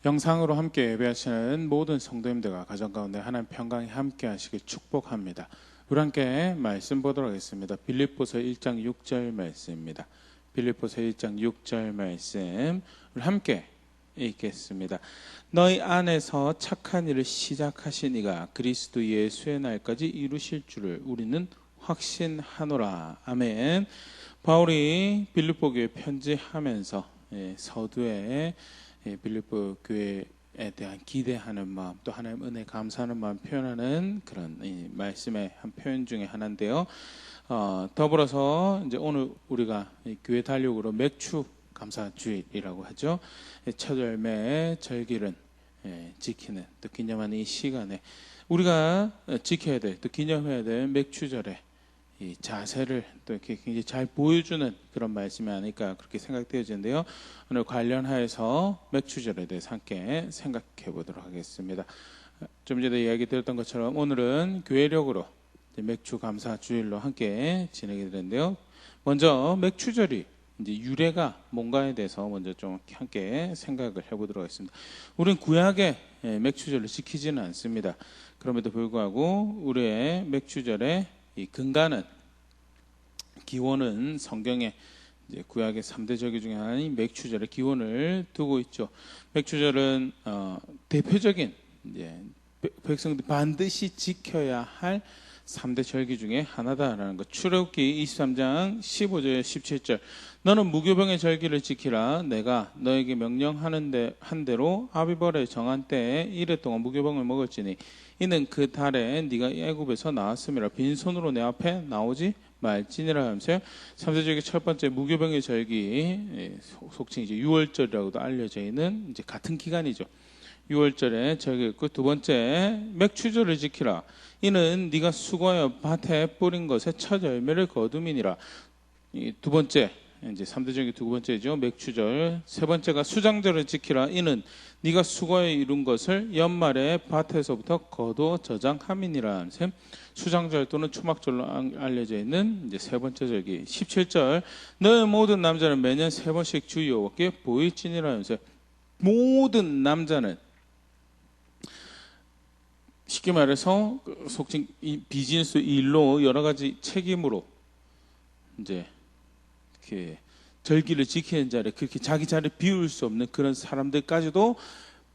영상으로 함께 예배하시는 모든 성도님들과 가정 가운데 하나님 평강이 함께 하시길 축복합니다. 우리 함께 말씀 보도록 하겠습니다. 빌립보서 1장 6절 말씀입니다. 빌립보서 1장 6절 말씀 우리 함께 읽겠습니다. 너희 안에서 착한 일을 시작하신 이가 그리스도 예수의 날까지 이루실 줄을 우리는 확신하노라. 아멘. 바울이 빌립보 교회에 편지하면서 서두에 빌립보 교회에 대한 기대하는 마음, 또 하나님 은혜 감사하는 마음 표현하는 그런 말씀의 한 표현 중에 하나인데요. 더불어서 이제 오늘 우리가 교회 달력으로 맥주 감사주일이라고 하죠. 첫 열매 절기를 지키는 또 기념하는 이 시간에 우리가 지켜야 될, 또 기념해야 될 맥주절의 이 자세를 또 이렇게 굉장히 잘 보여주는 그런 말씀이 아닐까 그렇게 생각되어지는데요. 오늘 관련하여서 맥주절에 대해서 함께 생각해 보도록 하겠습니다. 좀 전에 이야기 드렸던 것처럼 오늘은 교회력으로 맥주 감사 주일로 함께 진행이 되는데요. 먼저 맥주절이 이제 유래가 뭔가에 대해서 먼저 좀 함께 생각을 해보도록 하겠습니다. 우리는 구약의 맥주절을 지키지는 않습니다. 그럼에도 불구하고 우리의 맥주절의 이 근간은 기원은 성경의 이제 구약의 3대 절기 중에 하나인 맥주절의 기원을 두고 있죠. 맥주절은 대표적인 이제 백성들이 반드시 지켜야 할 3대 절기 중에 하나다라는 것. 출애굽기 23장 15절 17절 너는 무교병의 절기를 지키라. 내가 너에게 명령하는 한 대로 아비벌에 정한 때에 이래 동안 무교병을 먹을지니 이는 그 달에 네가 애굽에서 나왔음이라. 빈손으로 내 앞에 나오지 말지니라 하면서요. 3대 절기 첫 번째 무교병의 절기, 속칭 이제 6월절이라고도 알려져 있는 이제 같은 기간이죠. 6월절에 절기 있고, 두 번째 맥주절을 지키라. 이는 네가 수고하여 밭에 뿌린 것의 첫 열매를 거둠이니라. 이 두 번째 이제 3대 절기 두 번째죠. 맥주절. 세 번째가 수장절을 지키라. 이는 네가 수고하여 이룬 것을 연말에 밭에서부터 거두어 저장함이니라. 수장절 또는 초막절로 알려져 있는 이제 세 번째 절기. 17절 너희 모든 남자는 매년 세 번씩 주 여호와께 보일지니라. 모든 남자는 쉽게 말해서 속칭 이 비즈니스 일로 여러 가지 책임으로 이제 이렇게 절기를 지키는 자를 그렇게 자기 자리를 비울 수 없는 그런 사람들까지도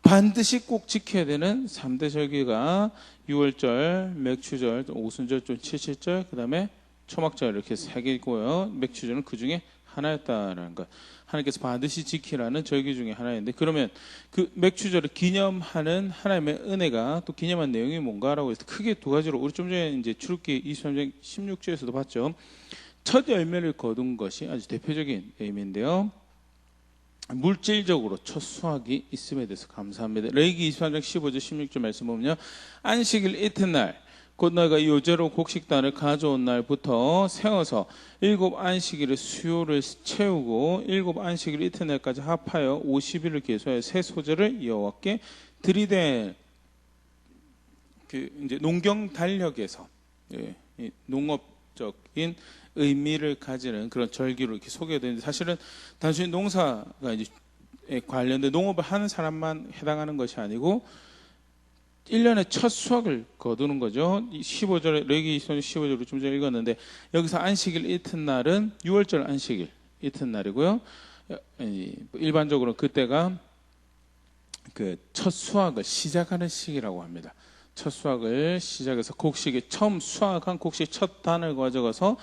반드시 꼭 지켜야 되는 3대 절기가 6월절, 맥주절, 오순절, 77절, 그 다음에 초막절 이렇게 세 개고요. 맥주절은 그 중에 하나였다라는 것. 하나님께서 반드시 지키라는 절기 중에 하나인데, 그러면 그 맥주절을 기념하는 하나님의 은혜가 또 기념한 내용이 뭔가라고 해서 크게 두 가지로, 우리 좀 전에 이제 출애굽기 23장 16절에서도 봤죠. 첫 열매를 거둔 것이 아주 대표적인 의미인데요. 물질적으로 첫 수확이 있음에 대해서 감사합니다. 레위기 23장 15절 16절 말씀 보면요. 안식일 이튿날 곧 너희가 요제로 곡식단을 가져온 날부터 세워서 7 안식일의 수요를 채우고 7 안식일 이튿날까지 합하여 50일을 계수하여 새 소재를 여호와께 드리되. 그 이제 농경 단력에서 농업적인 의미를 가지는 그런 절기로 이렇게 소개되는데, 사실은 단순히 농사가 이제 관련된 농업을 하는 사람만 해당하는 것이 아니고 1년의 첫 수확을 거두는 거죠. 15절에 레위기 15절로 좀 전에 읽었는데, 여기서 안식일 이튿날은 6월절 안식일 이튿날이고요. 일반적으로 그때가 그 첫 수확을 시작하는 시기라고 합니다. 첫 수확을 시작해서 곡식이 처음 수확한 곡식 첫 단을 가져가서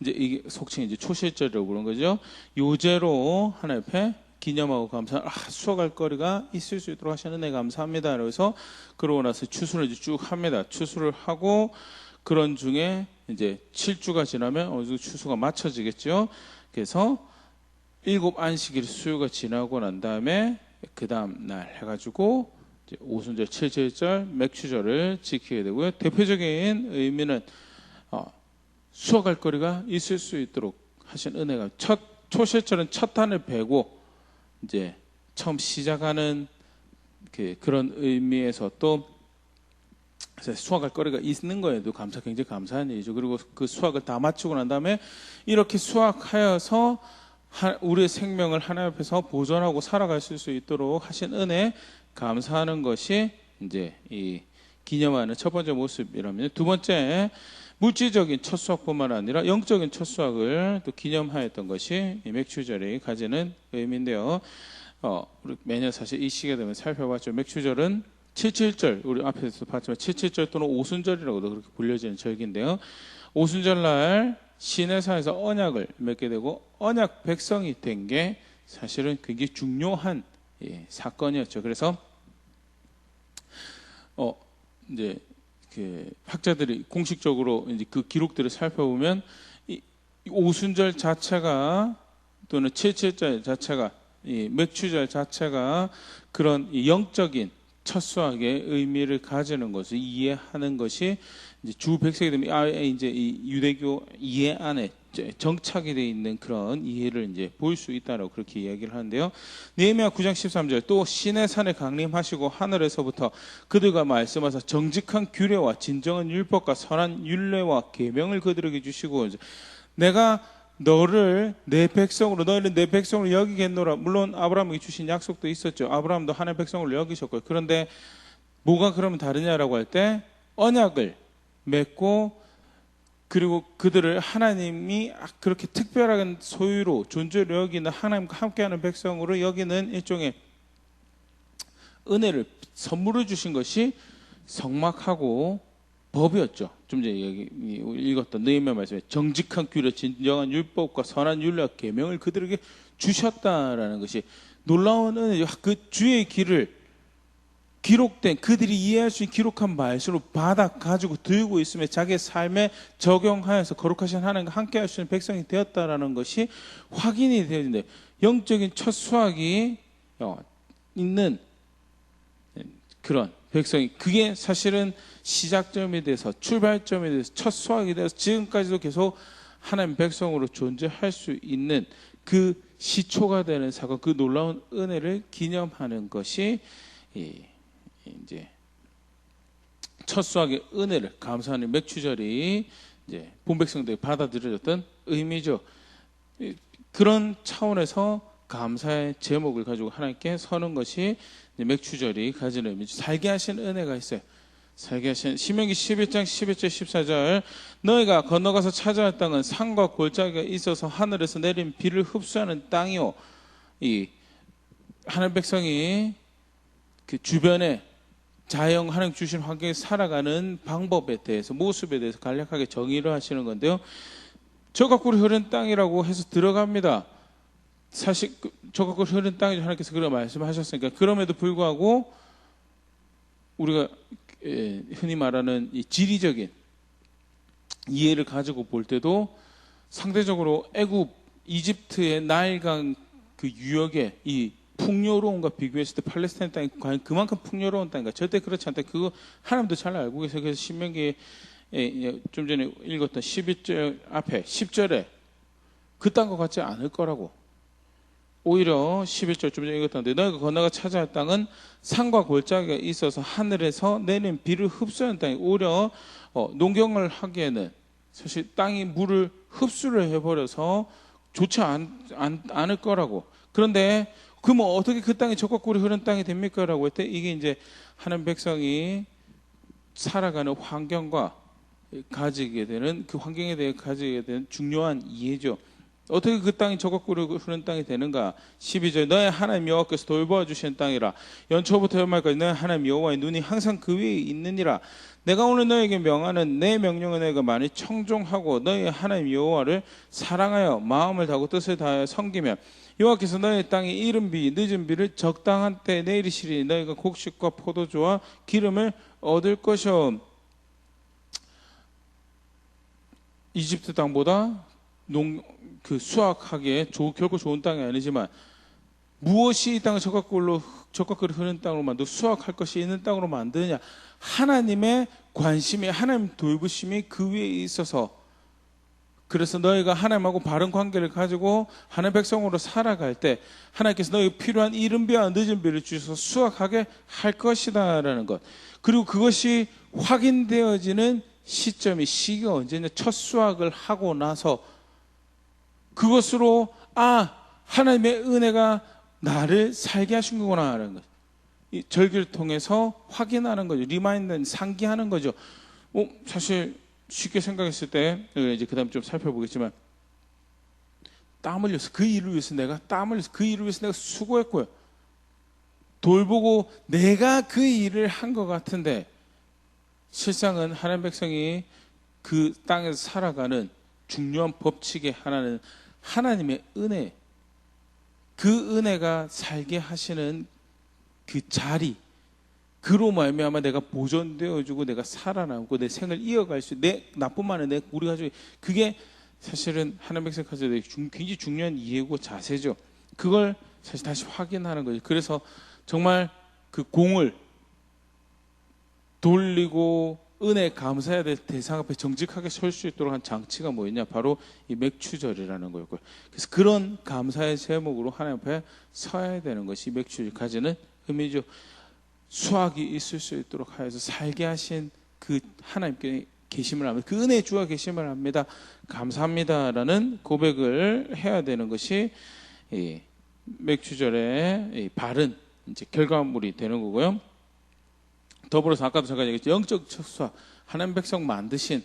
이제 이게 속칭 이제 초실절이라고 부르는 거죠. 요제로 하나님 앞에 기념하고 감사, 수확할 거리가 있을 수 있도록 하시는 네 감사합니다. 그래서 그러고 나서 추수를 이제 쭉 합니다. 추수를 하고 그런 중에 이제 7주가 지나면 어느 정도 추수가 맞춰지겠죠. 그래서 7 안식일 수요가 지나고 난 다음에 그 다음 날 해가지고 이제 오순절, 7절절 맥주절을 지키게 되고요. 대표적인 의미는 수확할 거리가 있을 수 있도록 하신 은혜가, 초실절은 첫 단을 베고 이제 처음 시작하는 그런 의미에서 또 수확할 거리가 있는 거에도 굉장히 감사한 일이죠. 그리고 그 수확을 다 마치고 난 다음에 이렇게 수확하여서 우리의 생명을 하나님 앞에서 보존하고 살아갈 수 있도록 하신 은혜 감사하는 것이 이제 이 기념하는 첫 번째 모습이라면, 두 번째 물질적인 첫 수확뿐만 아니라 영적인 첫 수확을 또 기념하였던 것이 이 맥추절이 가지는 의미인데요. 우리 매년 사실 이 시기가 되면 살펴봤죠. 맥추절은 칠칠절, 우리 앞에서 봤지만 칠칠절 또는 오순절이라고도 그렇게 불려지는 절기인데요. 오순절날 시내산에서 언약을 맺게 되고 언약 백성이 된 게 사실은 굉장히 중요한 사건이었죠. 그래서 이제 그 학자들이 공식적으로 이제 그 기록들을 살펴보면 이 오순절 자체가 또는 칠칠절 자체가 이 맥추절 자체가 그런 영적인 첫 수확의 의미를 가지는 것을 이해하는 것이 이제 주 백성이 되면 이제 이 유대교 이해 안에 정착이 되어 있는 그런 이해를 이제 볼 수 있다라고 그렇게 이야기를 하는데요. 느헤미야 9장 13절, 또 시내 산에 강림하시고 하늘에서부터 그들과 말씀하사 정직한 규례와 진정한 율법과 선한 율례와 계명을 그들에게 주시고, 내가 너희를 내 백성으로 여기겠노라. 물론 아브라함에게 주신 약속도 있었죠. 아브라함도 하나님의 백성으로 여기셨고요. 그런데 뭐가 그러면 다르냐라고 할 때, 언약을 맺고 그리고 그들을 하나님이 그렇게 특별한 소유로 존재로 여기는, 하나님과 함께하는 백성으로 여기는 일종의 은혜를 선물을 주신 것이 성막하고 법이었죠. 좀 전에 읽었던 느헤미야 말씀에 정직한 규례, 진정한 율법과 선한 율례와 계명을 그들에게 주셨다라는 것이 놀라운 은혜죠. 그 주의 길을 기록된, 그들이 이해할 수 있는 기록한 말씀으로 받아 가지고 들고 있으며 자기의 삶에 적용하여서 거룩하신 하나님과 함께 할 수 있는 백성이 되었다라는 것이 확인이 되어진다. 영적인 첫 수확이 있는 그런 백성이, 그게 사실은 시작점에 대해서, 출발점에 대해서, 첫 수확이 되어서 지금까지도 계속 하나님 백성으로 존재할 수 있는 그 시초가 되는 사건, 그 놀라운 은혜를 기념하는 것이 이제 첫 수확의 은혜를 감사하는 맥추절이 이제 본백성들이 받아들여졌던 의미죠. 그런 차원에서 감사의 제목을 가지고 하나님께 서는 것이 맥추절이 가지는 의미죠. 살게 하신 은혜가 있어요. 살게 하신, 신명기 11장 11절 14절, 너희가 건너가서 찾아갈 땅은 산과 골짜기가 있어서 하늘에서 내린 비를 흡수하는 땅이요. 이 하나님 백성이 그 주변에 자연, 하나님 주신 환경에 살아가는 방법에 대해서, 모습에 대해서 간략하게 정의를 하시는 건데요. 저가 꿀이 흐르는 땅이라고 해서 들어갑니다. 사실 저가 꿀이 흐르는 땅이죠. 하나님께서 그런 말씀하셨으니까. 그럼에도 불구하고 우리가 흔히 말하는 이 지리적인 이해를 가지고 볼 때도 상대적으로 애굽, 이집트의 나일강 그 유역에 이 풍요로움과 비교했을 때 팔레스타인 땅이 과연 그만큼 풍요로운 땅인가? 절대 그렇지 않다. 그거 하나님도 잘 알고 계세요. 그래서 신명기에 좀 전에 읽었던 11절 앞에 10절에 그 땅과 같지 않을 거라고. 오히려 11절 좀 전에 읽었던데, 너희가 건너가 찾아갈 땅은 산과 골짜기가 있어서 하늘에서 내린 비를 흡수하는 땅이, 오히려 농경을 하기에는 사실 땅이 물을 흡수를 해버려서 좋지 않을 거라고. 그런데 그럼 어떻게 그 땅이 젖과 꿀이 흐르는 땅이 됩니까? 라고 할 때, 이게 이제 하나님 백성이 살아가는 환경과 가지게 되는, 그 환경에 대해 가지게 되는 중요한 이해죠. 어떻게 그 땅이 젖과 꿀이 흐르는 땅이 되는가? 12절, 너의 하나님 여호와께서 돌보아 주시는 땅이라. 연초부터 연말까지 너의 하나님 여호와의 눈이 항상 그 위에 있느니라. 내가 오늘 너에게 명하는 내 명령을 너희가 많이 청종하고 너희 하나님 여호와를 사랑하여 마음을 다하고 뜻을 다하여 섬기면 여호와께서 너희 땅에 이른 비, 늦은 비를 적당한 때에 내리시리니 너희가 곡식과 포도주와 기름을 얻을 것이요. 이집트 땅보다 수확하기에 결코 좋은 땅이 아니지만, 무엇이 이 땅을 젖과 꿀이 흐르는 땅으로 만들고 수확할 것이 있는 땅으로 만드느냐? 하나님의 관심이, 하나님 돌보심이 그 위에 있어서, 그래서 너희가 하나님하고 바른 관계를 가지고 하나님 백성으로 살아갈 때 하나님께서 너희가 필요한 이른 비와 늦은 비를 주셔서 수확하게 할 것이다라는 것. 그리고 그것이 확인되어지는 시기가 언제냐? 첫 수확을 하고 나서 그것으로 하나님의 은혜가 나를 살게 하신 거구나 라는 것. 이 절기를 통해서 확인하는 거죠. 리마인드, 상기하는 거죠. 사실 쉽게 생각했을 때 이제 그다음 좀 살펴보겠지만 땀 흘려서 그 일을 위해서 내가 땀 흘려서 그 일을 위해서 내가 수고했고요. 돌보고 내가 그 일을 한 것 같은데 실상은 하나님 백성이 그 땅에서 살아가는 중요한 법칙의 하나는 하나님의 은혜, 그 은혜가 살게 하시는 그 자리, 그로 말미암아 내가 보존되어주고 내가 살아남고 내 생을 이어갈 수, 나뿐만 아니라 우리 가족이, 그게 사실은 하나님 백성 가족들에게 굉장히 중요한 이해고 자세죠. 그걸 사실 다시 확인하는 거죠. 그래서 정말 그 공을 돌리고 은혜 감사해야 될 대상 앞에 정직하게 설 수 있도록 한 장치가 뭐였냐? 바로 이 맥추절이라는 거였고요. 그래서 그런 감사의 제목으로 하나님 앞에 서야 되는 것이 맥추절이 가지는 의미죠. 수확이 있을 수 있도록 하여서 살게 하신 그 하나님께 계심을 합니다. 그 은혜의 주가 계심을 합니다. 감사합니다라는 고백을 해야 되는 것이 이 맥추절의 바른 이제 결과물이 되는 거고요. 더불어서 아까도 잠깐 얘기했죠. 영적 수확, 하나님 백성 만드신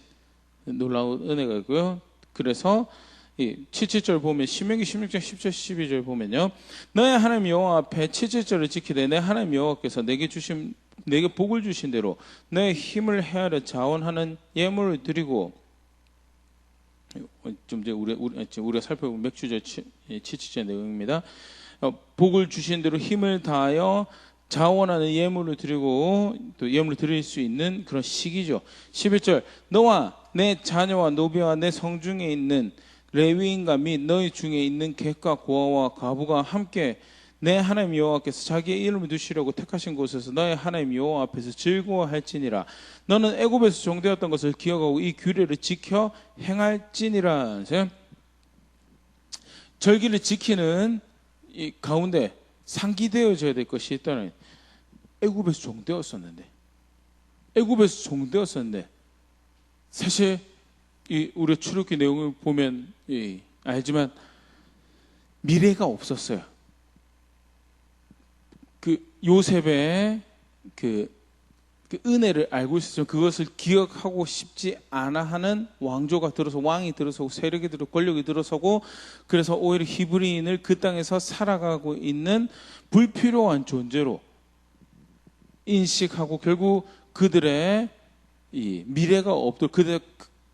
놀라운 은혜가 있고요. 그래서 이 77절 보면 신명기 16장 10절 12절 보면요. 너의 하나님 여호와 앞에 77절을 지키되 내 하나님 여호와께서 내게 복을 주신 대로 너의 힘을 헤아려 자원하는 예물을 드리고, 좀 이제 우리가 살펴본 맥추절 77절 내용입니다. 복을 주신 대로 힘을 다하여 자원하는 예물을 드리고 또 예물을 드릴 수 있는 그런 시기죠. 11절 너와 내 자녀와 노비와 내 성중에 있는 레위인과 및 너희 중에 있는 객과 고아와 과부가 함께 내 하나님 여호와께서 자기의 이름을 두시려고 택하신 곳에서 너의 하나님 여호와 앞에서 즐거워할지니라. 너는 애굽에서 종되었던 것을 기억하고 이 규례를 지켜 행할지니라. 절기를 지키는 이 가운데 상기되어져야 될 것이 있다는, 애굽에서 종되었었는데 사실 우리 출애굽기 내용을 보면 알지만 미래가 없었어요. 그 요셉의 그 은혜를 알고 있었지만 그것을 기억하고 싶지 않아 하는 왕조가 들어서, 왕이 들어서고 세력이 들어서 권력이 들어서고, 그래서 오히려 히브리인을 그 땅에서 살아가고 있는 불필요한 존재로 인식하고 결국 그들의 이 미래가 없도록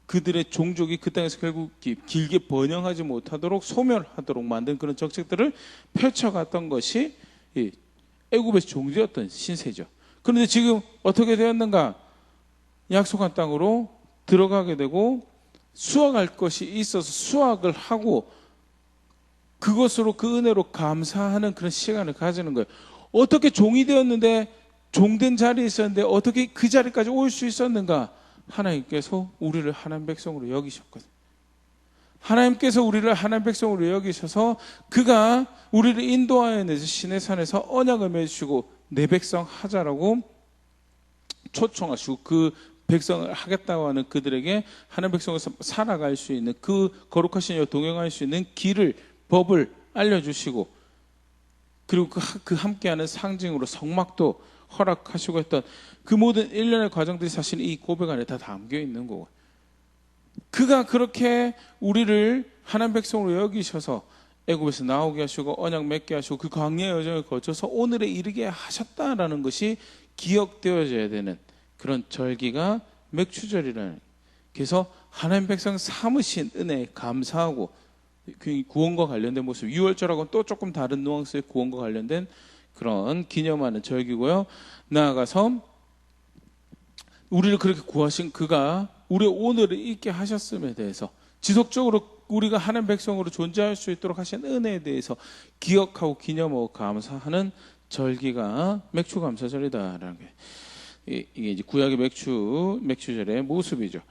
그들의 종족이 그 땅에서 결국 길게 번영하지 못하도록 소멸하도록 만든 그런 정책들을 펼쳐갔던 것이 애굽에서 종되었던 신세죠. 그런데 지금 어떻게 되었는가? 약속한 땅으로 들어가게 되고 수확할 것이 있어서 수확을 하고 그것으로 그 은혜로 감사하는 그런 시간을 가지는 거예요. 어떻게 종이 되었는데, 종된 자리에 있었는데 어떻게 그 자리까지 올 수 있었는가? 하나님께서 우리를 하나님 백성으로 여기셨거든요. 하나님께서 우리를 하나님 백성으로 여기셔서 그가 우리를 인도하여 내서 시내산에서 언약을 맺으시고 내 백성 하자라고 초청하시고 그 백성을 하겠다고 하는 그들에게 하나님 백성에서 살아갈 수 있는 그 거룩하신 여 동행할 수 있는 길을, 법을 알려주시고, 그리고 그 함께하는 상징으로 성막도 허락하시고 했던 그 모든 일련의 과정들이 사실 이 고백 안에 다 담겨 있는 거고, 그가 그렇게 우리를 하나님 백성으로 여기셔서 애굽에서 나오게 하시고 언약 맺게 하시고 그 광야의 여정을 거쳐서 오늘에 이르게 하셨다라는 것이 기억되어져야 되는 그런 절기가 맥추절이라는. 그래서 하나님 백성 삼으신 은혜에 감사하고 구원과 관련된 모습, 6월절하고는 또 조금 다른 뉘앙스의 구원과 관련된 그런 기념하는 절기고요. 나아가서 우리를 그렇게 구하신 그가 우리의 오늘을 있게 하셨음에 대해서, 지속적으로 우리가 하나님 백성으로 존재할 수 있도록 하신 은혜에 대해서 기억하고 기념하고 감사하는 절기가 맥추감사절이다라는 게, 이게 이제 구약의 맥추절의 모습이죠.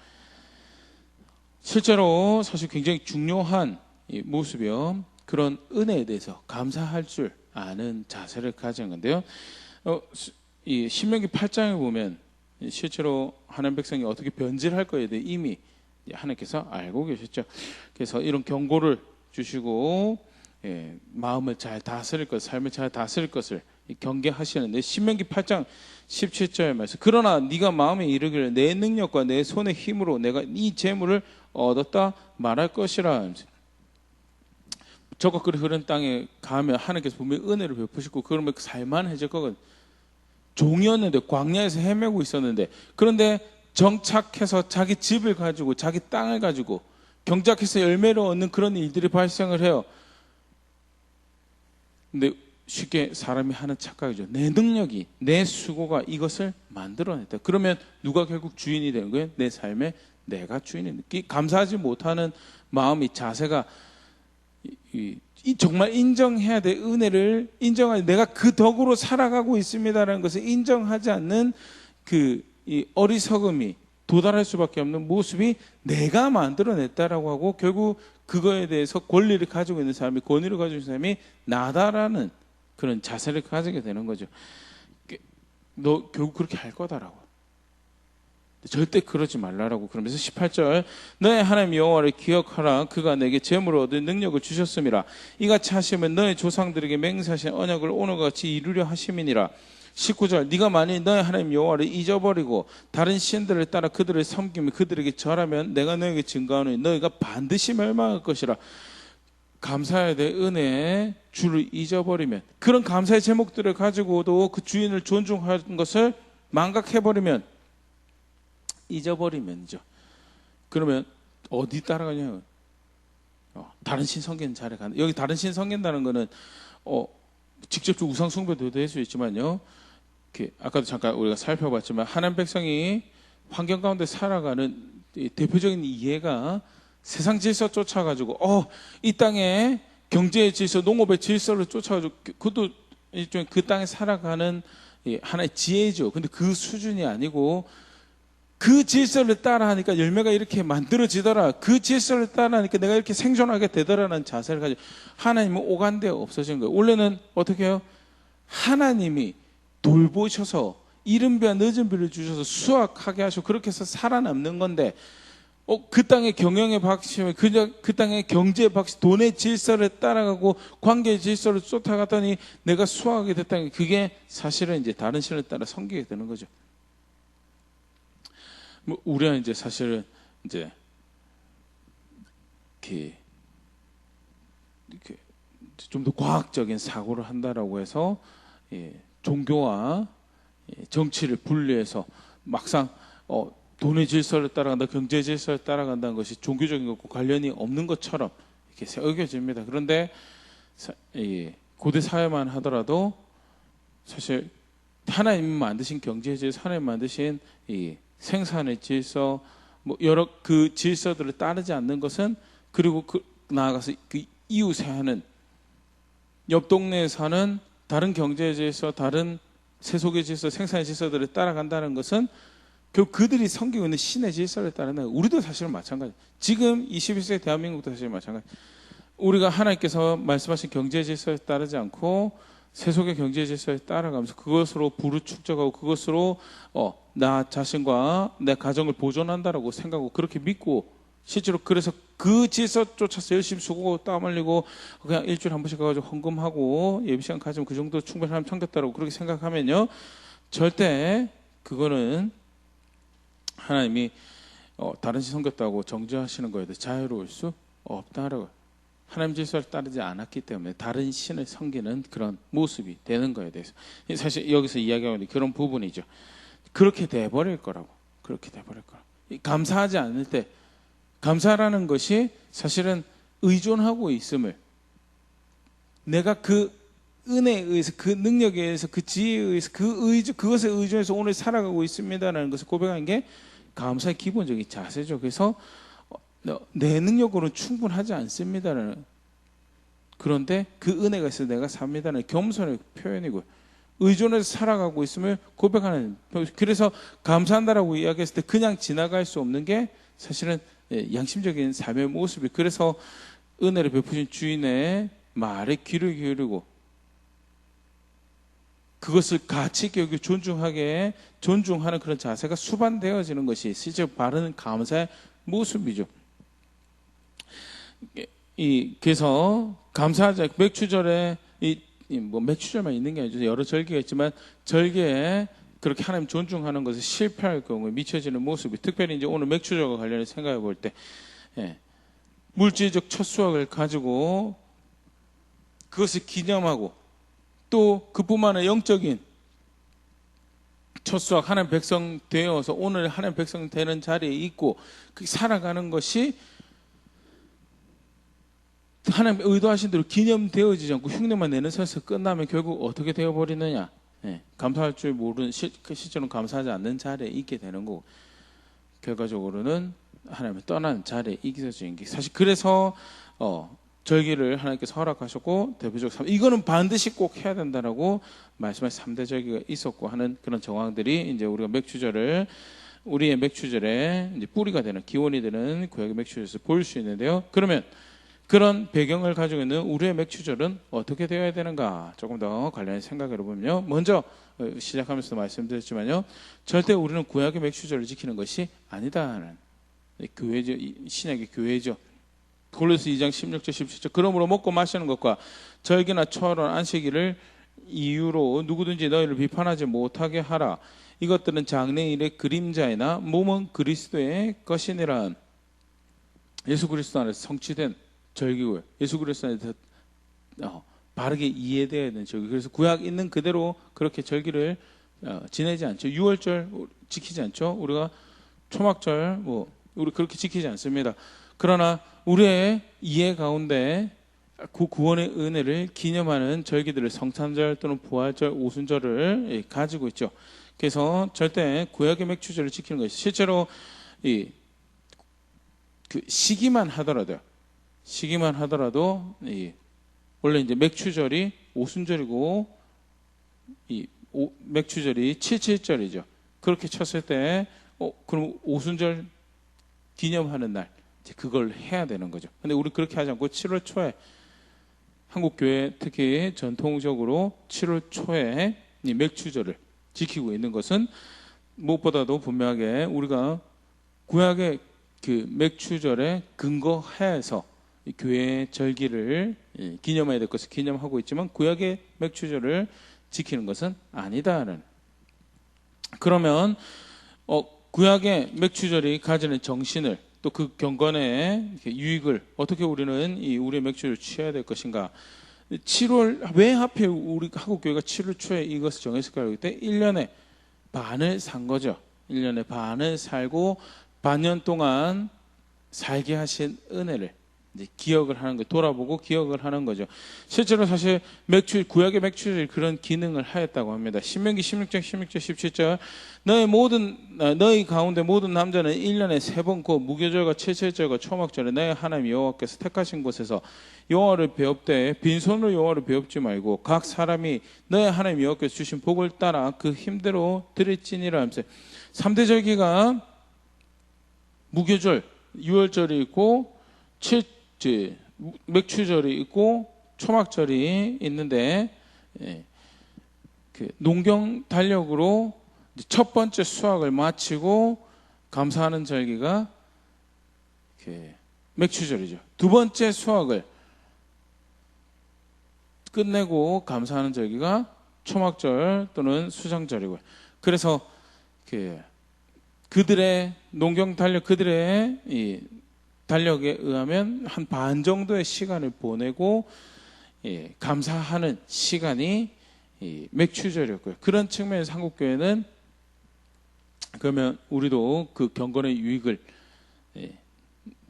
실제로 사실 굉장히 중요한 모습이요. 그런 은혜에 대해서 감사할 줄 아는 자세를 가진 건데요. 이 신명기 8장에 보면 실제로 하나님 백성이 어떻게 변질할 거에 대해 이미 하나님께서 알고 계셨죠. 그래서 이런 경고를 주시고 마음을 잘 다스릴 것, 삶을 잘 다스릴 것을 경계하시는데 신명기 8장 17절 말씀. 그러나 네가 마음에 이르기를 내 능력과 내 손의 힘으로 내가 이 재물을 얻었다 말할 것이라. 저가 그리 흐른 땅에 가면 하나님께서 분명히 은혜를 베푸시고 그러면 살만해질 거거든. 종이었는데 광야에서 헤매고 있었는데, 그런데 정착해서 자기 집을 가지고 자기 땅을 가지고 경작해서 열매를 얻는 그런 일들이 발생을 해요. 근데 쉽게 사람이 하는 착각이죠. 내 능력이, 내 수고가 이것을 만들어냈다. 그러면 누가 결국 주인이 되는 거예요? 내 삶에 내가 주인이. 감사하지 못하는 마음이, 자세가 정말 인정해야 될 은혜를 인정하지, 내가 그 덕으로 살아가고 있습니다라는 것을 인정하지 않는 이 어리석음이 도달할 수밖에 없는 모습이 내가 만들어냈다라고 하고, 결국 그거에 대해서 권리를 가지고 있는 사람이, 권위를 가지고 있는 사람이 나다라는 그런 자세를 가지게 되는 거죠. 너 결국 그렇게 할 거다라고. 절대 그러지 말라라고. 그러면서 18절, 너의 하나님 여호와를 기억하라. 그가 내게 재물을 얻을 능력을 주셨음이라. 이같이 하시면 너의 조상들에게 맹세하신 언약을 오늘과 같이 이루려 하심이니라. 19절, 네가 만일 너의 하나님 여호와를 잊어버리고 다른 신들을 따라 그들을 섬기며 그들에게 절하면 내가 너에게 증거하노니 너희가 반드시 멸망할 것이라. 감사해야 될 은혜의 주를 잊어버리면, 그런 감사의 제목들을 가지고도 그 주인을 존중하는 것을 망각해버리면, 잊어버리면이죠. 그러면 어디 따라가냐? 다른 신 섬기는 자리에 가는. 여기 다른 신 섬긴다는 거는 직접적 우상 숭배도 될 수 있지만요. 아까도 잠깐 우리가 살펴봤지만 하나님 백성이 환경 가운데 살아가는 대표적인 이해가 세상 질서 쫓아가지고 이 땅에 경제의 질서, 농업의 질서를 쫓아가지고 그것도 일종의 그 땅에 살아가는 하나의 지혜죠. 근데 그 수준이 아니고, 그 질서를 따라하니까 열매가 이렇게 만들어지더라, 그 질서를 따라하니까 내가 이렇게 생존하게 되더라는 자세를 가지고 하나님은 오간데 없어지는 거예요. 원래는 어떻게 해요? 하나님이 돌보셔서 이른 비와 늦은 비를 주셔서 수확하게 하시고 그렇게 해서 살아남는 건데, 그 땅의 경영에 박히면 그 땅의 경제에 박히 돈의 질서를 따라가고 관계의 질서를 쫓아갔더니 내가 수확하게 됐다는 게, 그게 사실은 이제 다른 신을 따라 섬기게 되는 거죠. 우리가 이제 사실은 이제 좀 더 과학적인 사고를 한다라고 해서 종교와 정치를 분리해서 막상 돈의 질서를 따라간다, 경제 질서를 따라간다는 것이 종교적인 것과 관련이 없는 것처럼 이렇게 여겨집니다. 그런데 고대 사회만 하더라도 사실 하나님 만드신 경제 질서, 하나님 만드신 생산의 질서, 여러 그 질서들을 따르지 않는 것은, 그리고 나아가서 그 이웃에 하는, 옆 동네에 사는 다른 경제 질서, 다른 세속의 질서, 생산의 질서들을 따라간다는 것은 결국 그들이 섬기고 있는 신의 질서를 따르는 거예요. 우리도 사실은 마찬가지. 지금 21세기 대한민국도 사실 마찬가지. 우리가 하나님께서 말씀하신 경제 질서에 따르지 않고 세속의 경제 질서에 따라가면서 그것으로 부를 축적하고 그것으로 나 자신과 내 가정을 보존한다라고 생각하고 그렇게 믿고, 실제로 그래서 그 질서 쫓아서 열심히 수고하고 땀 흘리고 그냥 일주일에 한 번씩 가가지고 헌금하고 예배 시간 가지면 그 정도 충분히 하나님 챙겼다라고 그렇게 생각하면요, 절대 그거는 하나님이 다른 신 섬겼다고 정죄하시는 거에 대해 자유로울 수 없다라고. 하나님 질서를 따르지 않았기 때문에 다른 신을 섬기는 그런 모습이 되는 거에 대해서 사실 여기서 이야기하는 그런 부분이죠. 그렇게 돼버릴 거라고. 그렇게 돼버릴 거라고. 감사하지 않을 때, 감사라는 것이 사실은 의존하고 있음을, 내가 그 은혜에 의해서, 그 능력에 의해서, 그 지혜에 의해서, 그것에 의존해서 오늘 살아가고 있습니다라는 것을 고백하는 게 감사의 기본적인 자세죠. 그래서 내 능력으로는 충분하지 않습니다라는, 그런데 그 은혜가 있어서 내가 삽니다라는 겸손의 표현이고, 의존해서 살아가고 있음을 고백하는. 그래서 감사한다라고 이야기했을 때 그냥 지나갈 수 없는 게 사실은 양심적인 삶의 모습이. 그래서 은혜를 베푸신 주인의 말에 귀를 기울이고 그것을 가치 있게 여기고 존중하는 그런 자세가 수반되어지는 것이 실제 바른 감사의 모습이죠. 그래서 감사하자 맥주절에 뭐 맥추절만 있는 게 아니죠. 여러 절기가 있지만 절기에 그렇게 하나님 존중하는 것을 실패할 경우에 미쳐지는 모습이, 특별히 이제 오늘 맥추절과 관련해서 생각해 볼 때, 물질적 첫 수확을 가지고 그것을 기념하고, 또 그뿐만 아니라 영적인 첫 수확, 하나님 백성 되어서 오늘 하나님 백성 되는 자리에 있고 살아가는 것이 하나님 의도하신 대로 기념되어지지 않고 흉내만 내는 선에서 끝나면 결국 어떻게 되어버리느냐, 감사할 줄 모르는, 실제로는 감사하지 않는 자리에 있게 되는 거고, 결과적으로는 하나님을 떠나는 자리에 있어지는 게, 사실 그래서 절기를 하나님께서 허락하셨고, 대표적으로 이거는 반드시 꼭 해야 된다라고 말씀하신 3대 절기가 있었고 하는 그런 정황들이 이제 우리가 맥추절을, 우리의 맥추절의 이제 뿌리가 되는, 기원이 되는 구약의 맥추절에서 볼 수 있는데요. 그러면 그런 배경을 가지고 있는 우리의 맥추절은 어떻게 되어야 되는가, 조금 더 관련해서 생각해 보면요. 먼저 시작하면서 말씀드렸지만요, 절대 우리는 구약의 맥추절을 지키는 것이 아니다는, 교회죠, 신약의 교회죠. 골로새 2장 16절 17절, 그러므로 먹고 마시는 것과 절기나 초하루나 안식일을 이유로 누구든지 너희를 비판하지 못하게 하라. 이것들은 장래일의 그림자이나 몸은 그리스도의 것이니라. 예수 그리스도 안에서 성취된 절기고요. 예수 그리스도 안에서 바르게 이해되어야 되는 절기. 그래서 구약 있는 그대로 그렇게 절기를 지내지 않죠. 유월절 지키지 않죠. 우리가 초막절 우리 그렇게 지키지 않습니다. 그러나 우리의 이해 가운데 그 구원의 은혜를 기념하는 절기들을 성탄절 또는 부활절, 오순절을 가지고 있죠. 그래서 절대 구약의 맥추절을 지키는 것이, 실제로 그 시기만 하더라도 원래 이제 맥추절이 오순절이고 맥추절이 77절이죠. 그렇게 쳤을 때 그럼 오순절 기념하는 날 그걸 해야 되는 거죠. 근데 우리 그렇게 하지 않고 7월 초에, 한국 교회 특히 전통적으로 7월 초에 이 맥추절을 지키고 있는 것은 무엇보다도 분명하게 우리가 구약의 그 맥추절에 근거해서 교회의 절기를 기념해야 될 것을 기념하고 있지만 구약의 맥추절을 지키는 것은 아니다는. 그러면 구약의 맥추절이 가지는 정신을, 또 그 경건의 유익을 어떻게 우리는 우리의 맥주를 취해야 될 것인가. 7월, 왜 하필 우리 한국교회가 7월 초에 이것을 정했을까요? 그때 1년에 반을 산 거죠. 1년에 반을 살고 반년 동안 살게 하신 은혜를 이제 기억을 하는 거, 돌아보고 기억을 하는 거죠. 실제로 사실 구약의 맥추절이 그런 기능을 하였다고 합니다. 신명기 16장 16절 17절, 너희 가운데 모든 남자는 1년에 3번 곧 무교절과 칠칠절과 초막절에 너희 하나님 여호와께서 택하신 곳에서 여호와를 배웁되 빈손으로 여호와를 배웁지 말고 각 사람이 너희 하나님 여호와께서 주신 복을 따라 그 힘대로 드릴지니라 하면서 3대 절기가 무교절, 유월절이 있고 맥추절이 있고 초막절이 있는데, 그 농경 달력으로 첫 번째 수확을 마치고 감사하는 절기가 맥추절이죠. 두 번째 수확을 끝내고 감사하는 절기가 초막절 또는 수장절이고요. 그래서 그들의 농경 달력, 그들의 이 달력에 의하면 한 반 정도의 시간을 보내고 감사하는 시간이 맥추절이었고요. 그런 측면에서 한국교회는 그러면 우리도 그 경건의 유익을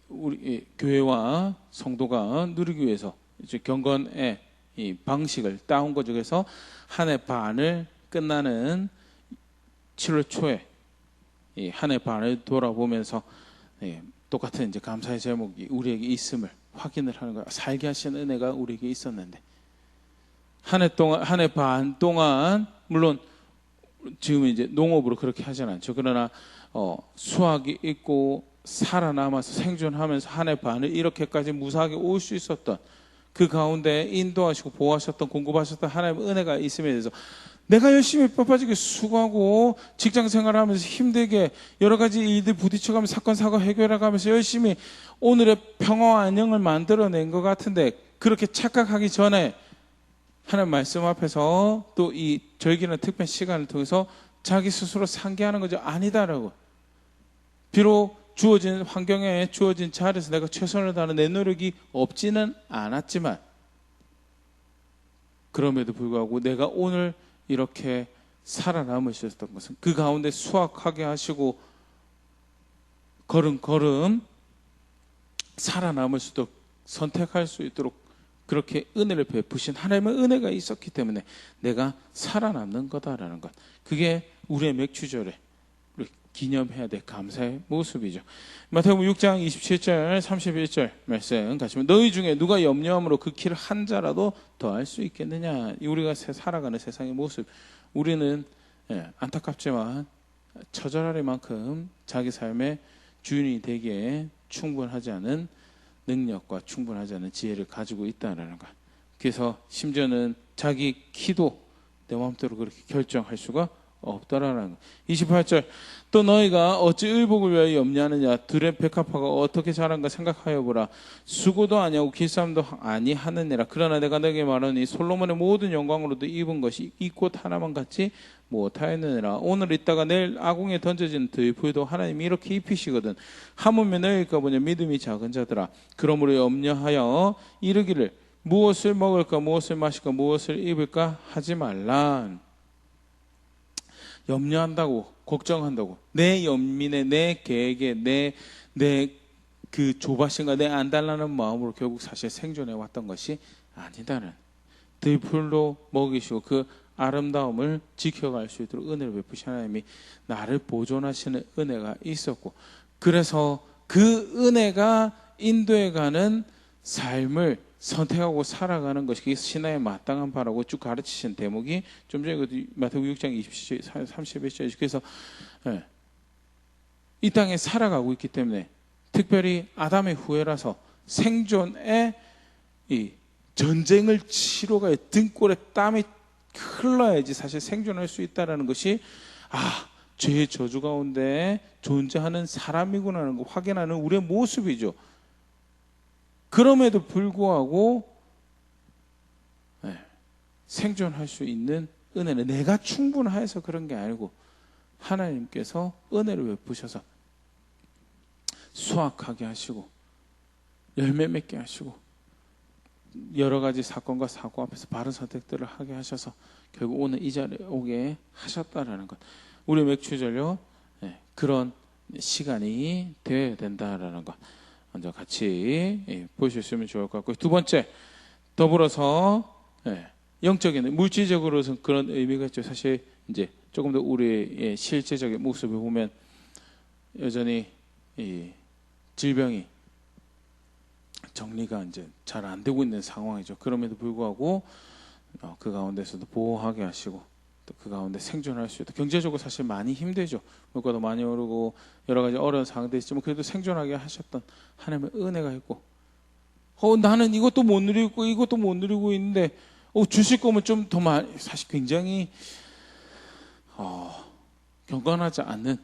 우리 교회와 성도가 누리기 위해서 이제 경건의 이 방식을 다운거적해서 한 해 반을 끝나는 7월 초에 한 해 반을 돌아보면서 똑같은 이제 감사의 제목이 우리에게 있음을 확인을 하는 거야. 살게 하신 은혜가 우리에게 있었는데 한 해 반 동안 물론 지금 이제 농업으로 그렇게 하진 않죠. 그러나 수확이 있고 살아남아서 생존하면서 한 해 반을 이렇게까지 무사하게 올 수 있었던, 그 가운데 인도하시고 보호하셨던, 공급하셨던 하나님의 은혜가 있음에 대해서 내가 열심히 뼈빠지게 수고하고 직장 생활하면서 힘들게 여러 가지 일들 부딪혀가면서 사건 사고 해결해가면서 열심히 오늘의 평화와 안녕을 만들어낸 것 같은데, 그렇게 착각하기 전에 하나님 말씀 앞에서 또 이 절기라는 특별한 시간을 통해서 자기 스스로 상기하는 거죠. 아니다라고. 비록 주어진 환경에 주어진 자리에서 내가 최선을 다하는 내 노력이 없지는 않았지만 그럼에도 불구하고 내가 오늘 이렇게 살아남을 수 있었던 것은 그 가운데 수확하게 하시고 걸음걸음 살아남을 수 있도록 선택할 수 있도록 그렇게 은혜를 베푸신 하나님의 은혜가 있었기 때문에 내가 살아남는 거다라는 것. 그게 우리의 맥주절에 기념해야 될 감사의 모습이죠. 마태복음 6장 27절 31절 말씀 같이 보면 너희 중에 누가 염려함으로 그 키를 한 자라도 더할 수 있겠느냐. 우리가 살아가는 세상의 모습. 우리는 안타깝지만 처절하리만큼 자기 삶의 주인이 되기에 충분하지 않은 능력과 충분하지 않은 지혜를 가지고 있다는 것. 그래서 심지어는 자기 키도 내 마음대로 그렇게 결정할 수가 없다라는 것. 28절 또 너희가 어찌 의복을 위하여 염려하느냐. 들의 백합화가 어떻게 자란가 생각하여 보라. 수고도 아니하고 길쌈도 아니하느니라. 그러나 내가 너에게 말하니 솔로몬의 모든 영광으로도 입은 것이 이 꽃 하나만 같이 못하였느니라. 오늘 있다가 내일 아궁에 던져진 들풀도 하나님이 이렇게 입히시거든. 하물며 너희가 보냐 믿음이 작은 자들아. 그러므로 염려하여 이르기를 무엇을 먹을까 무엇을 마실까 무엇을 입을까 하지 말라. 염려한다고 걱정한다고 내 연민에 내 계획에 내 그 조바심과 내 안달나는 마음으로 결국 사실 생존해 왔던 것이 아니다는 들풀로 먹이시고 그 아름다움을 지켜갈 수 있도록 은혜를 베푸신 하나님이 나를 보존하시는 은혜가 있었고 그래서 그 은혜가 인도해가는 삶을 선택하고 살아가는 것이 그게 신앙의 마땅한 바라고 쭉 가르치신 대목이 좀 전에 마태복음 6장 27절 31절 그래서 이 땅에 살아가고 있기 때문에 특별히 아담의 후예라서 생존의 이 전쟁을 치러가야 등골에 땀이 흘러야지 사실 생존할 수 있다는 것이 죄의 저주 가운데 존재하는 사람이구나 하는 거 확인하는 우리의 모습이죠. 그럼에도 불구하고 생존할 수 있는 은혜는 내가 충분해서 그런 게 아니고 하나님께서 은혜를 베푸셔서 수확하게 하시고 열매 맺게 하시고 여러 가지 사건과 사고 앞에서 바른 선택들을 하게 하셔서 결국 오늘 이 자리에 오게 하셨다라는 것. 우리 맥주절요 그런 시간이 되어야 된다라는 것. 먼저 같이 보셨으면 좋을 것 같고요. 두 번째, 더불어서 영적인 물질적으로는 그런 의미가 있죠. 사실 이제 조금 더 우리의 실제적인 모습을 보면 여전히 이 질병이 정리가 이제 잘 안 되고 있는 상황이죠. 그럼에도 불구하고 그 가운데서도 보호하게 하시고 또 그 가운데 생존할 수 있다. 경제적으로 사실 많이 힘들죠. 물가도 많이 오르고 여러 가지 어려운 상황도 있지만 그래도 생존하게 하셨던 하나님의 은혜가 있고 나는 이것도 못 누리고 이것도 못 누리고 있는데 주실 거면 좀 더 많이 사실 굉장히 경건하지 않는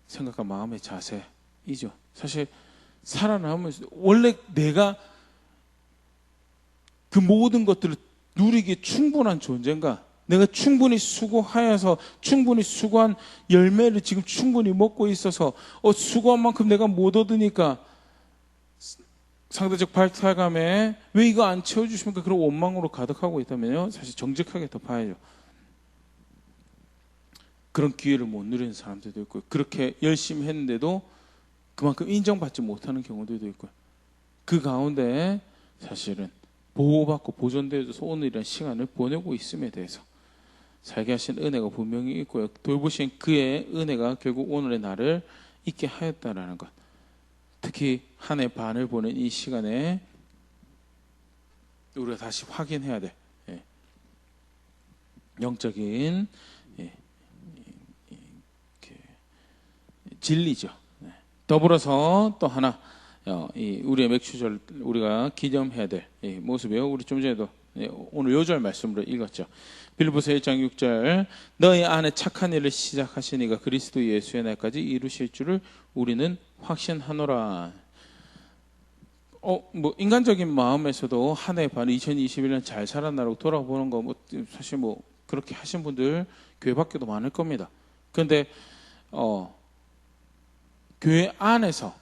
생각과 마음의 자세이죠. 사실 살아남으면서 원래 내가 그 모든 것들을 누리기에 충분한 존재인가? 내가 충분히 수고하여서 충분히 수고한 열매를 지금 충분히 먹고 있어서 수고한 만큼 내가 못 얻으니까 상대적 발탈감에 왜 이거 안 채워주십니까? 그런 원망으로 가득하고 있다면요 사실 정직하게 더 봐야죠. 그런 기회를 못 누리는 사람들도 있고 그렇게 열심히 했는데도 그만큼 인정받지 못하는 경우들도 있고 그 가운데 사실은 보호받고 보존되어져서 오늘 이런 시간을 보내고 있음에 대해서 살게 하신 은혜가 분명히 있고요. 돌보신 그의 은혜가 결국 오늘의 나를 있게 하였다라는 것. 특히 한 해 반을 보낸 이 시간에 우리가 다시 확인해야 돼. 영적인 진리죠. 더불어서 또 하나 우리의 맥주절 우리가 기념해야 될 모습이에요. 우리 좀 전에도 오늘 요절 말씀으로 읽었죠. 빌립보서 1장 6절 너희 안에 착한 일을 시작하시니가 그리스도 예수의 날까지 이루실 줄을 우리는 확신하노라. 뭐 인간적인 마음에서도 한 해 반 2021년 잘 살았나라고 돌아보는 거 뭐 사실 뭐 그렇게 하신 분들 교회 밖에도 많을 겁니다. 그런데 교회 안에서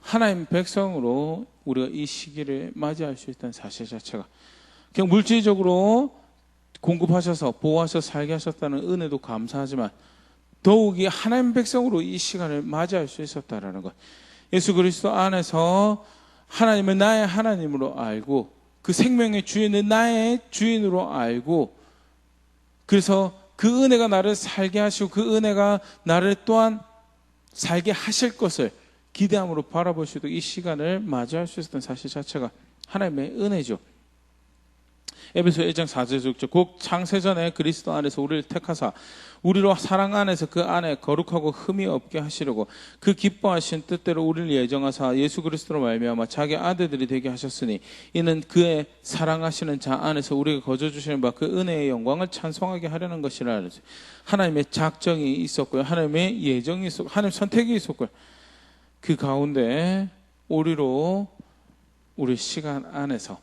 하나님 백성으로 우리가 이 시기를 맞이할 수 있다는 사실 자체가 그냥 물질적으로 공급하셔서 보호하셔서 살게 하셨다는 은혜도 감사하지만 더욱이 하나님 백성으로 이 시간을 맞이할 수 있었다라는 것. 예수 그리스도 안에서 하나님을 나의 하나님으로 알고 그 생명의 주인을 나의 주인으로 알고 그래서 그 은혜가 나를 살게 하시고 그 은혜가 나를 또한 살게 하실 것을 기대함으로 바라볼 수 있도록 이 시간을 맞이할 수 있었던 사실 자체가 하나님의 은혜죠. 에베소 1장 4절 6절 곧 창세전에 그리스도 안에서 우리를 택하사 우리로 사랑 안에서 그 안에 거룩하고 흠이 없게 하시려고 그 기뻐하신 뜻대로 우리를 예정하사 예수 그리스도로 말미암아 자기 아들들이 되게 하셨으니 이는 그의 사랑하시는 자 안에서 우리가 거저 주시는 바 그 은혜의 영광을 찬송하게 하려는 것이라. 하나님의 작정이 있었고요, 하나님의 예정이 있었고 하나님의 선택이 있었고요. 그 가운데 우리로 우리 시간 안에서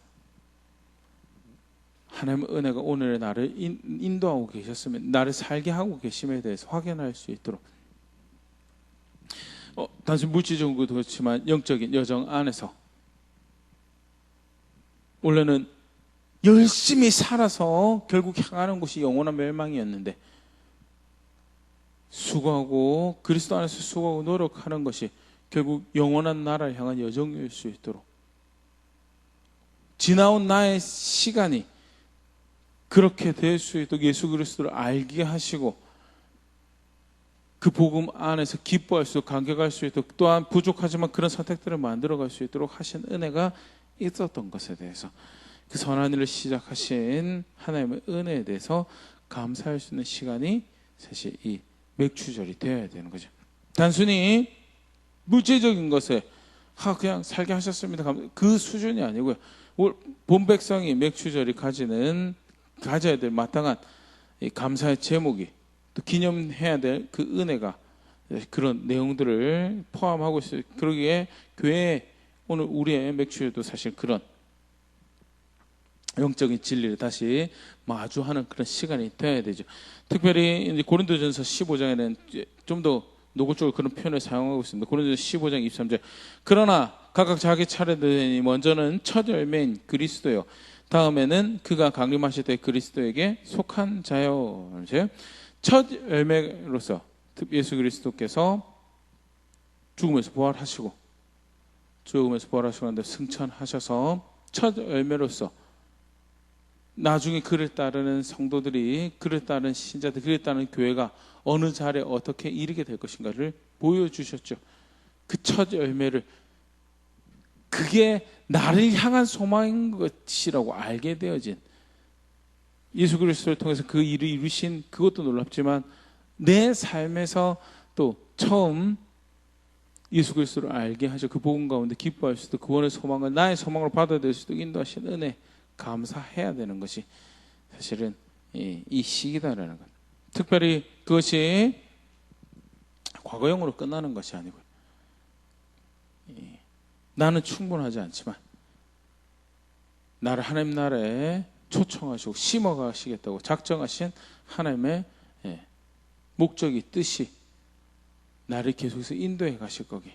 하나님의 은혜가 오늘 나를 인도하고 계셨으면 나를 살게 하고 계심에 대해서 확인할 수 있도록 단순히 물질적인 것도 그렇지만 영적인 여정 안에서 원래는 열심히 살아서 결국 향하는 곳이 영원한 멸망이었는데 수고하고 그리스도 안에서 수고하고 노력하는 것이 결국 영원한 나라를 향한 여정일 수 있도록 지나온 나의 시간이 그렇게 될 수 있도록 예수 그리스도를 알게 하시고 그 복음 안에서 기뻐할 수 있도록 감격할 수 있도록 또한 부족하지만 그런 선택들을 만들어갈 수 있도록 하신 은혜가 있었던 것에 대해서 그 선한 일을 시작하신 하나님의 은혜에 대해서 감사할 수 있는 시간이 사실 이 맥추절이 되어야 되는 거죠. 단순히 물질적인 것에 그냥 살게 하셨습니다 그 수준이 아니고요. 본 백성이 맥추절이 가져야 될 마땅한 감사의 제목이 또 기념해야 될 그 은혜가 그런 내용들을 포함하고 있어요. 그러기에 교회에 오늘 우리의 맥추절도 사실 그런 영적인 진리를 다시 마주하는 그런 시간이 되어야 되죠. 특별히 이제 고린도전서 15장에는 좀 더 노골적으로 그런 표현을 사용하고 있습니다. 고린도전서 15장 23절 그러나 각각 자기 차례되니 먼저는 첫 열매인 그리스도요 다음에는 그가 강림하실 때 그리스도에게 속한 자요. 첫 열매로서 예수 그리스도께서 죽음에서 부활하시고 하는데 승천하셔서 첫 열매로서 나중에 그를 따르는 성도들이 그를 따르는 신자들 그를 따르는 교회가 어느 자리에 어떻게 이르게 될 것인가를 보여주셨죠. 그 첫 열매를 그게 나를 향한 소망인 것이라고 알게 되어진 예수 그리스도를 통해서 그 일을 이루신 그것도 놀랍지만 내 삶에서 또 처음 예수 그리스도를 알게 하셔 그 복음 가운데 기뻐할 수도 구원의 소망을 나의 소망으로 받아들일 수도 인도하신 은혜 감사해야 되는 것이 사실은 이 시기다라는 것. 특별히 그것이 과거형으로 끝나는 것이 아니고요. 나는 충분하지 않지만 나를 하나님 나라에 초청하시고 심어가시겠다고 작정하신 하나님의 목적이 뜻이 나를 계속해서 인도해 가실 거기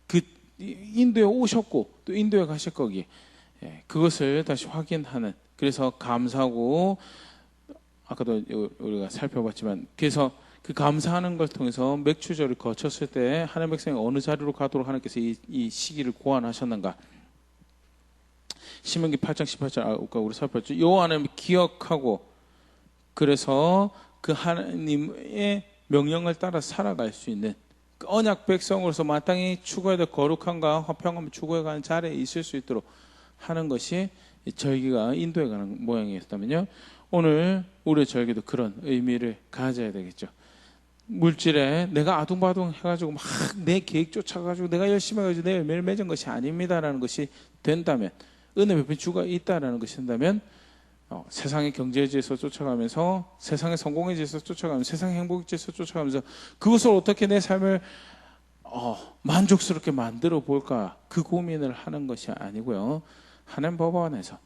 그 인도에 오셨고 또 인도해 가실 거기 그것을 다시 확인하는 그래서 감사하고 아까도 우리가 살펴봤지만 그래서 그 감사하는 것을 통해서 맥추절을 거쳤을 때 하나님의 백성이 어느 자리로 가도록 하나님께서 이 시기를 고안하셨는가. 신명기 8장 18절 아까 우리 살펴봤죠. 여호와 하나님을 기억하고 그래서 그 하나님의 명령을 따라 살아갈 수 있는 그 언약 백성으로서 마땅히 추구해야 될 거룩함과 화평함을 추구해가는 자리에 있을 수 있도록 하는 것이 절기가 인도해가는 모양이었다면요. 오늘 우리의 절기도 그런 의미를 가져야 되겠죠. 물질에 내가 아둥바둥 해가지고 막 내 계획 쫓아가지고 내가 열심히 해가지고 내 열매를 맺은 것이 아닙니다라는 것이 된다면 은혜 베푼 주가 있다라는 것이 된다면 세상의 경제에 대해서 쫓아가면서 세상의 성공에 대해서 쫓아가면서 세상의 행복에 대해서 쫓아가면서 그것을 어떻게 내 삶을 만족스럽게 만들어 볼까 그 고민을 하는 것이 아니고요. 하나님 법안에서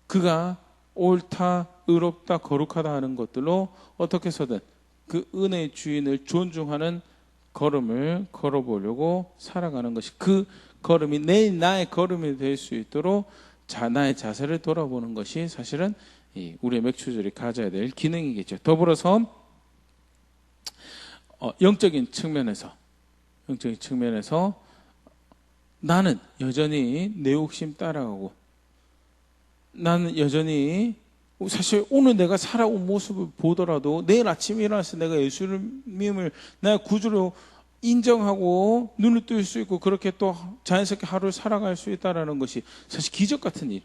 그가 옳다, 의롭다, 거룩하다 하는 것들로 어떻게 해서든 그 은혜의 주인을 존중하는 걸음을 걸어보려고 살아가는 것이, 그 걸음이 내일 나의 걸음이 될 수 있도록 나의 자세를 돌아보는 것이 사실은 우리의 맥추절이 가져야 될 기능이겠죠. 더불어서 영적인 측면에서 나는 여전히 내 욕심 따라가고, 나는 여전히 사실 오늘 내가 살아온 모습을 보더라도 내일 아침에 일어나서 내가 예수님을 나의 구주로 인정하고 눈을 뜰 수 있고 그렇게 또 자연스럽게 하루를 살아갈 수 있다는 것이 사실 기적 같은 일.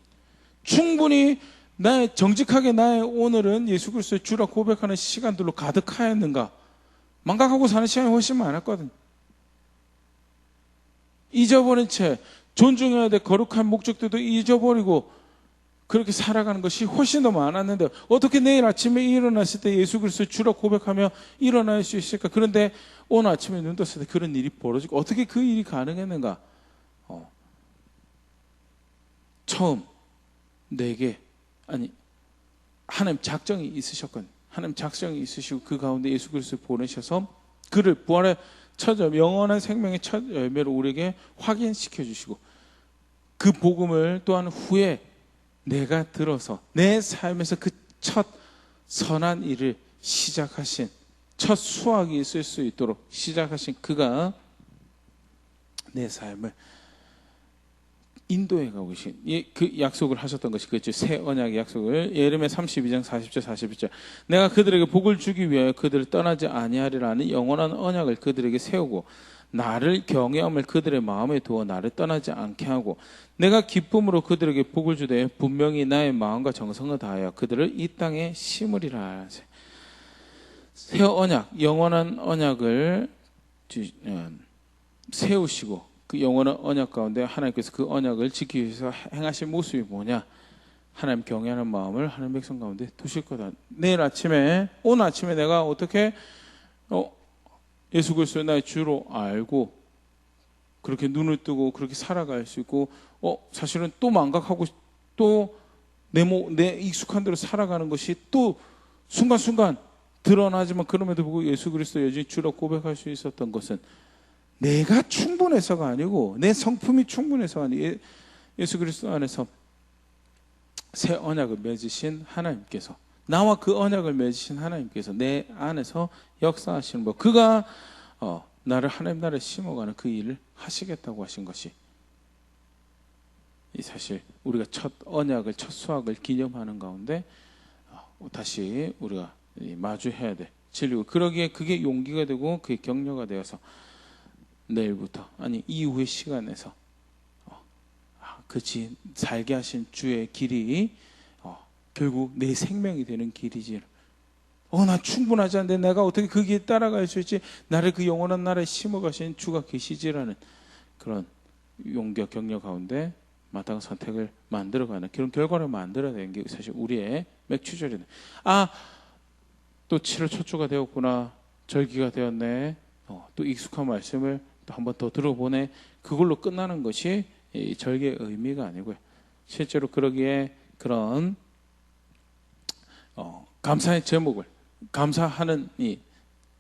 충분히 정직하게 나의 오늘은 예수 그리스도의 주라 고백하는 시간들로 가득하였는가? 망각하고 사는 시간이 훨씬 많았거든. 잊어버린 채 존중해야 될 거룩한 목적들도 잊어버리고 그렇게 살아가는 것이 훨씬 더 많았는데, 어떻게 내일 아침에 일어났을 때 예수 그리스도의 주라 고백하며 일어날 수 있을까? 그런데 오늘 아침에 눈 떴을 때 그런 일이 벌어지고, 어떻게 그 일이 가능했는가? 처음 내게 하나님 작정이 있으셨거든요. 하나님 작정이 있으시고 그 가운데 예수 그리스도를 보내셔서 그를 부활의 첫 영원한 생명의 첫 열매로 우리에게 확인시켜 주시고, 그 복음을 또한 후에 내가 들어서 내 삶에서 그 첫 선한 일을 시작하신, 첫 수확이 있을 수 있도록 시작하신 그가 내 삶을 인도해 가고 계신 그 약속을 하셨던 것이 그렇죠. 새 언약의 약속을 예레미야 32장 40절 41절 내가 그들에게 복을 주기 위하여 그들을 떠나지 아니하리라는 영원한 언약을 그들에게 세우고 나를 경외함을 그들의 마음에 두어 나를 떠나지 않게 하고 내가 기쁨으로 그들에게 복을 주되 분명히 나의 마음과 정성을 다하여 그들을 이 땅에 심으리라. 새 언약, 영원한 언약을 세우시고 그 영원한 언약 가운데 하나님께서 그 언약을 지키기 위해서 행하실 모습이 뭐냐? 하나님 경외하는 마음을 하나님 백성 가운데 두실 거다. 내일 아침에, 오늘 아침에 내가 어떻게 예수 그리스도를 나의 주로 알고 그렇게 눈을 뜨고 그렇게 살아갈 수 있고, 사실은 또 망각하고 또 내 익숙한 대로 살아가는 것이 또 순간순간 드러나지만, 그럼에도 불구하고 예수 그리스도 여전히 주로 고백할 수 있었던 것은 내가 충분해서가 아니고, 내 성품이 충분해서가 아니고, 예수 그리스도 안에서 새 언약을 맺으신 하나님께서, 나와 그 언약을 맺으신 하나님께서 내 안에서 역사하시는 것, 그가 나를 하나님 나라에 심어가는 그 일을 하시겠다고 하신 것이 사실 우리가 첫 언약을, 첫 수확을 기념하는 가운데 다시 우리가 마주해야 될 진리고, 그러기에 그게 용기가 되고 그게 격려가 되어서 내일부터 이후의 시간에서 그치 살게 하신 주의 길이 결국 내 생명이 되는 길이지. 나 충분하지 않은데 내가 어떻게 그 길 따라갈 수 있지? 나를 그 영원한 나라에 심어가신 주가 계시지라는 그런 용기와 격려 가운데 마땅한 선택을 만들어가는 그런 결과를 만들어야 되는 게 사실 우리의 맥추절이네. 또 7월 첫 주가 되었구나, 절기가 되었네, 또 익숙한 말씀을 또 한 번 더 들어보네, 그걸로 끝나는 것이 이 절기의 의미가 아니고요. 실제로 그러기에 그런 감사의 제목을, 감사하는 이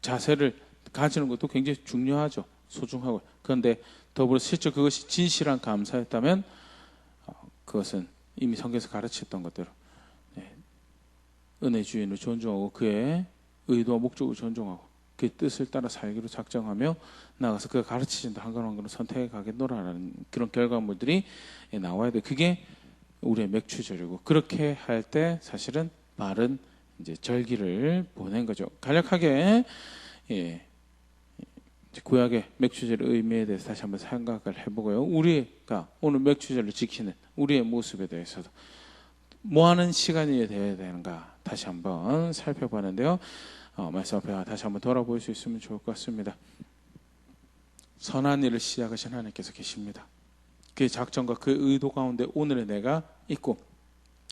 자세를 가지는 것도 굉장히 중요하죠. 소중하고. 그런데 더불어 실제 그것이 진실한 감사였다면 그것은 이미 성경에서 가르쳤던 것대로 은혜 주인을 존중하고 그의 의도와 목적을 존중하고 그의 뜻을 따라 살기로 작정하며 나가서 그가 가르치신다 한 걸음 한 걸음 선택해 가겠노라는 그런 결과물들이 나와야 돼. 그게 우리의 맥추절이고, 그렇게 할 때 사실은 바른 이제 절기를 보낸 거죠. 간략하게 구약의 맥추절의 의미에 대해서 다시 한번 생각을 해보고요. 우리가 오늘 맥추절을 지키는 우리의 모습에 대해서도 뭐하는 시간이 되어야 되는가 다시 한번 살펴봤는데요. 말씀 앞에 다시 한번 돌아볼 수 있으면 좋을 것 같습니다. 선한 일을 시작하신 하나님께서 계십니다. 그의 작정과 그의 의도 가운데 오늘의 내가 있고,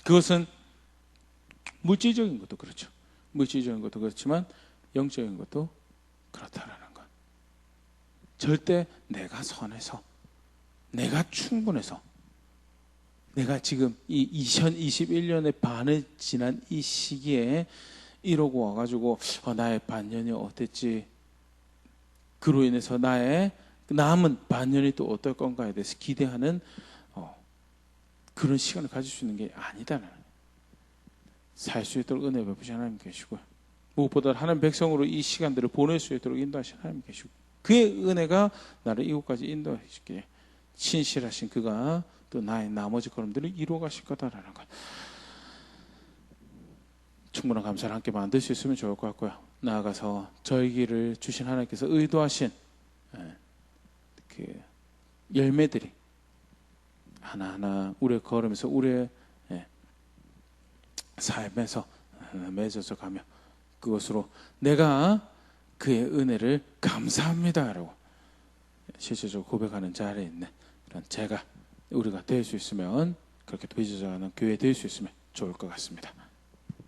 그것은 물질적인 것도 그렇죠. 물질적인 것도 그렇지만 영적인 것도 그렇다라는 것. 절대 내가 선해서, 내가 충분해서, 내가 지금 이 2021년의 반을 지난 이 시기에 이러고 와가지고 나의 반년이 어땠지, 그로 인해서 나의 남은 반년이 또 어떨 건가에 대해서 기대하는 그런 시간을 가질 수 있는 게 아니다는, 살 수 있도록 은혜 베푸신 하나님 계시고요. 무엇보다 하나님 백성으로 이 시간들을 보낼 수 있도록 인도하신 하나님 계시고, 그의 은혜가 나를 이곳까지 인도하시기에 신실하신 그가 또 나의 나머지 걸음들을 이루어 가실 거다라는 것, 충분한 감사를 함께 만들 수 있으면 좋을 것 같고요. 나아가서 저에게를 주신 하나님께서 의도하신 그 열매들이 하나하나 우리의 걸으면서 우리의 삶에서 맺어져 가며, 그것으로 내가 그의 은혜를 감사합니다라고 실질적으로 고백하는 자리에 있는 그런 우리가 될 수 있으면, 그렇게 빚어져가는 교회 될 수 있으면 좋을 것 같습니다.